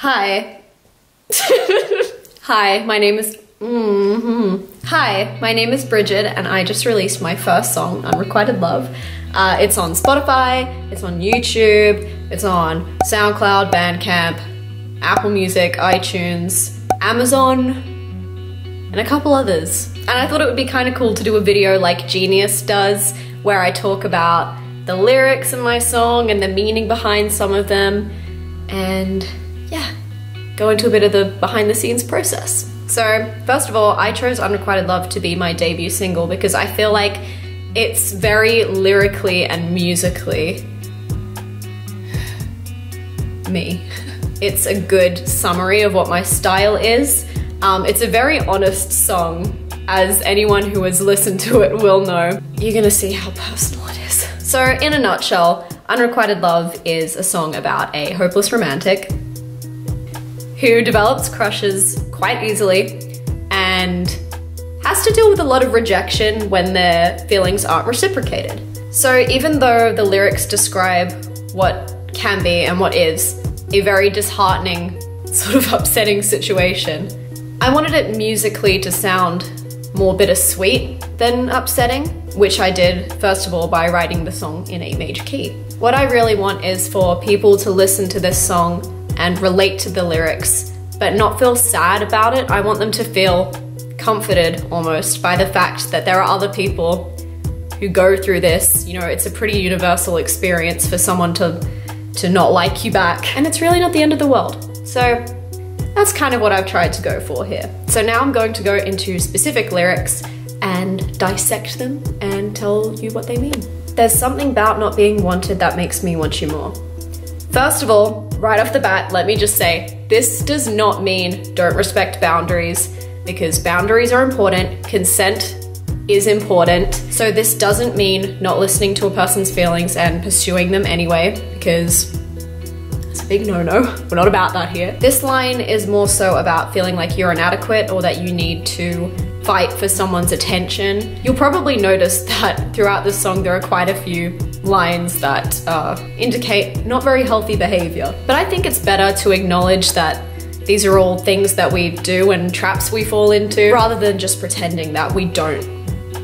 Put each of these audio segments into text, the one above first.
Hi. Hi, my name is Brighid, and I just released my first song, Unrequited Love. It's on Spotify, it's on YouTube, it's on SoundCloud, Bandcamp, Apple Music, iTunes, Amazon, and a couple others. And I thought it would be kind of cool to do a video like Genius does, where I talk about the lyrics in my song and the meaning behind some of them, and yeah, go into a bit of the behind the scenes process. So first of all, I chose Unrequited Love to be my debut single because I feel like it's very lyrically and musically me. It's a good summary of what my style is. It's a very honest song, as anyone who has listened to it will know. You're gonna see how personal it is. So in a nutshell, Unrequited Love is a song about a hopeless romantic who develops crushes quite easily and has to deal with a lot of rejection when their feelings aren't reciprocated. So even though the lyrics describe what can be and what is a very disheartening, sort of upsetting situation, I wanted it musically to sound more bittersweet than upsetting, which I did first of all by writing the song in a major key. What I really want is for people to listen to this song and relate to the lyrics, but not feel sad about it. I want them to feel comforted almost by the fact that there are other people who go through this. You know, it's a pretty universal experience for someone to not like you back, and it's really not the end of the world. So that's kind of what I've tried to go for here. So now I'm going to go into specific lyrics and dissect them and tell you what they mean. There's something about not being wanted that makes me want you more. First of all, right off the bat, let me just say, this does not mean don't respect boundaries, because boundaries are important, consent is important. So this doesn't mean not listening to a person's feelings and pursuing them anyway, because it's a big no-no. We're not about that here. This line is more so about feeling like you're inadequate or that you need to fight for someone's attention. You'll probably notice that throughout this song there are quite a few lines that indicate not very healthy behavior. But I think it's better to acknowledge that these are all things that we do and traps we fall into, rather than just pretending that we don't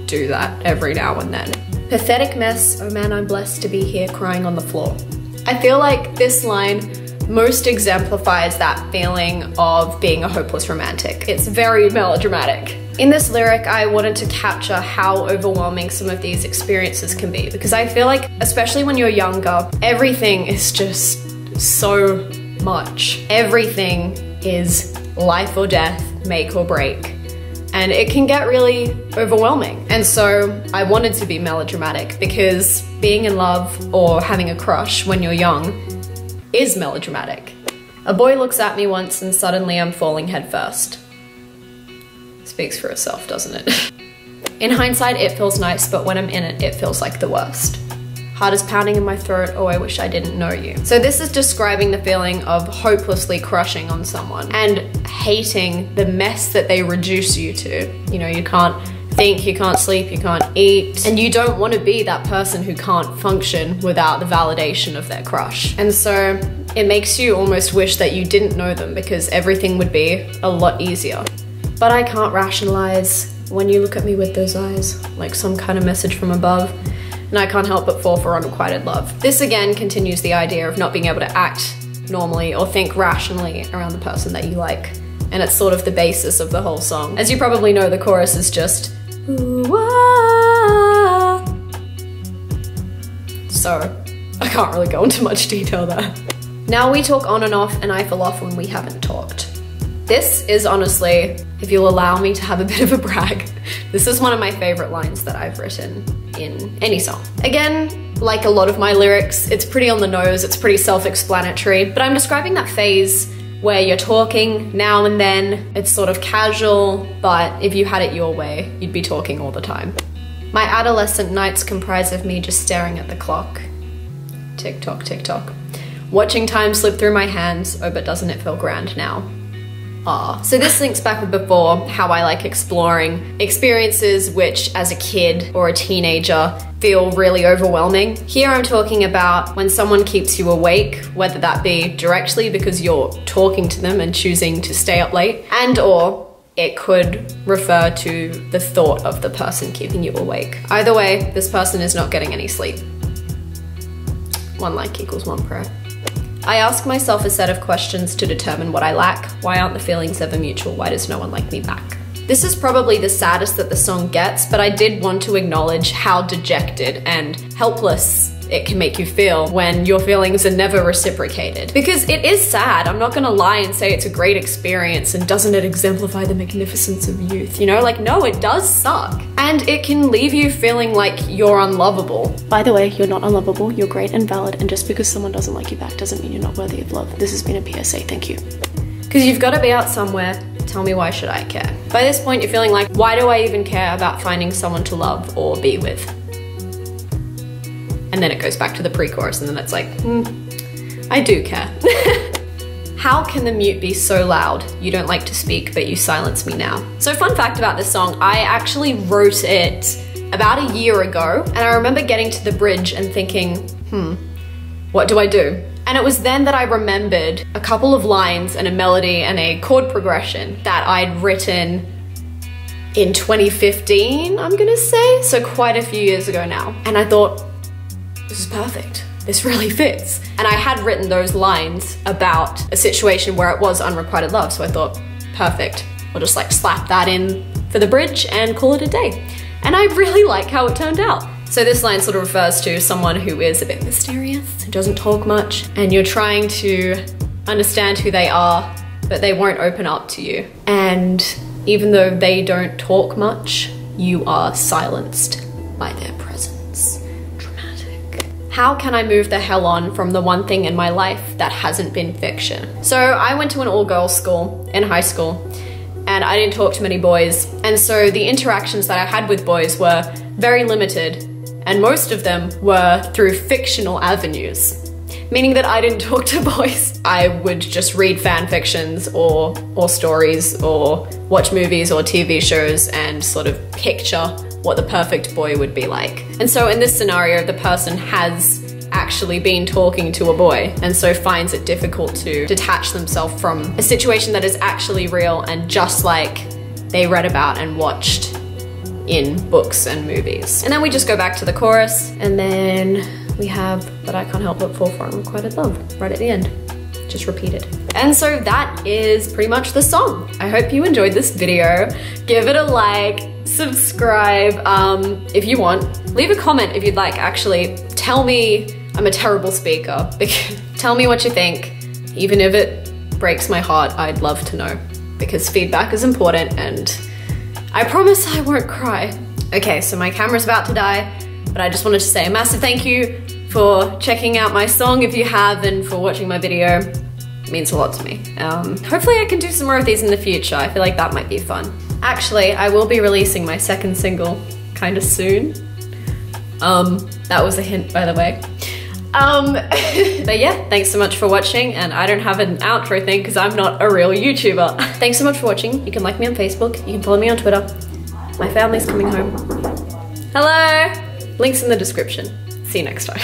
do that every now and then. Pathetic mess, oh man, I'm blessed to be here crying on the floor. I feel like this line most exemplifies that feeling of being a hopeless romantic. It's very melodramatic. In this lyric, I wanted to capture how overwhelming some of these experiences can be, because I feel like, especially when you're younger, everything is just so much. Everything is life or death, make or break. And it can get really overwhelming. And so I wanted to be melodramatic because being in love or having a crush when you're young is melodramatic. A boy looks at me once and suddenly I'm falling headfirst. Speaks for itself, doesn't it? In hindsight, it feels nice, but when I'm in it, it feels like the worst. Heart is pounding in my throat, oh, I wish I didn't know you. So this is describing the feeling of hopelessly crushing on someone and hating the mess that they reduce you to. You know, you can't think, you can't sleep, you can't eat, and you don't want to be that person who can't function without the validation of their crush. And so it makes you almost wish that you didn't know them, because everything would be a lot easier. But I can't rationalize when you look at me with those eyes, like some kind of message from above, and I can't help but fall for unrequited love. This again continues the idea of not being able to act normally or think rationally around the person that you like. And it's sort of the basis of the whole song. As you probably know, the chorus is just, ooh, ah. So I can't really go into much detail there. Now we talk on and off, and I fell off when we haven't talked. This is honestly, if you'll allow me to have a bit of a brag, this is one of my favorite lines that I've written in any song. Again, like a lot of my lyrics, it's pretty on the nose, it's pretty self-explanatory, but I'm describing that phase where you're talking now and then, it's sort of casual, but if you had it your way, you'd be talking all the time. My adolescent nights comprise of me just staring at the clock. Tick tock, watching time slip through my hands, oh but doesn't it feel grand now? are. So this links back with before, how I like exploring experiences which as a kid or a teenager feel really overwhelming. Here I'm talking about when someone keeps you awake, whether that be directly because you're talking to them and choosing to stay up late, and or it could refer to the thought of the person keeping you awake. Either way, this person is not getting any sleep. One like equals one prayer. I ask myself a set of questions to determine what I lack. Why aren't the feelings ever mutual? Why does no one like me back? This is probably the saddest that the song gets, but I did want to acknowledge how dejected and helpless it can make you feel when your feelings are never reciprocated. Because it is sad, I'm not gonna lie and say it's a great experience and doesn't it exemplify the magnificence of youth, you know? Like, no, it does suck. And it can leave you feeling like you're unlovable. By the way, you're not unlovable, you're great and valid, and just because someone doesn't like you back doesn't mean you're not worthy of love. This has been a PSA, thank you. Because you've gotta be out somewhere. Tell me, why should I care? By this point, you're feeling like, why do I even care about finding someone to love or be with? And then it goes back to the pre-chorus and then it's like, I do care. How can the mute be so loud? You don't like to speak, but you silence me now. So fun fact about this song, I actually wrote it about a year ago, and I remember getting to the bridge and thinking, what do I do? And it was then that I remembered a couple of lines and a melody and a chord progression that I'd written in 2015, I'm gonna say, so quite a few years ago now. And I thought, this is perfect. This really fits. And I had written those lines about a situation where it was unrequited love, so I thought, perfect. We'll just like slap that in for the bridge and call it a day. And I really like how it turned out. So this line sort of refers to someone who is a bit mysterious, who doesn't talk much, and you're trying to understand who they are, but they won't open up to you. And even though they don't talk much, you are silenced by their presence. Dramatic. How can I move the hell on from the one thing in my life that hasn't been fiction? So I went to an all-girls school in high school, and I didn't talk to many boys. And so the interactions that I had with boys were very limited, and most of them were through fictional avenues, meaning that I didn't talk to boys. I would just read fan fictions or stories or watch movies or TV shows and sort of picture what the perfect boy would be like. And so in this scenario, the person has actually been talking to a boy and so finds it difficult to detach themselves from a situation that is actually real and just like they read about and watched in books and movies. And then we just go back to the chorus, and then we have "But I can't help but fall for unrequited love" right at the end, just repeated. And so that is pretty much the song. I hope you enjoyed this video. Give it a like, subscribe if you want. Leave a comment if you'd like, actually. Tell me I'm a terrible speaker. Tell me what you think. Even if it breaks my heart, I'd love to know, because feedback is important and I promise I won't cry. Okay, so my camera's about to die, but I just wanted to say a massive thank you for checking out my song if you have, and for watching my video. It means a lot to me. Hopefully I can do some more of these in the future. I feel like that might be fun. Actually, I will be releasing my second single kind of soon. That was a hint, by the way. But yeah, thanks so much for watching, and I don't have an outro thing because I'm not a real YouTuber. Thanks so much for watching. You can like me on Facebook, you can follow me on Twitter. My family's coming home. Hello! Links in the description. See you next time.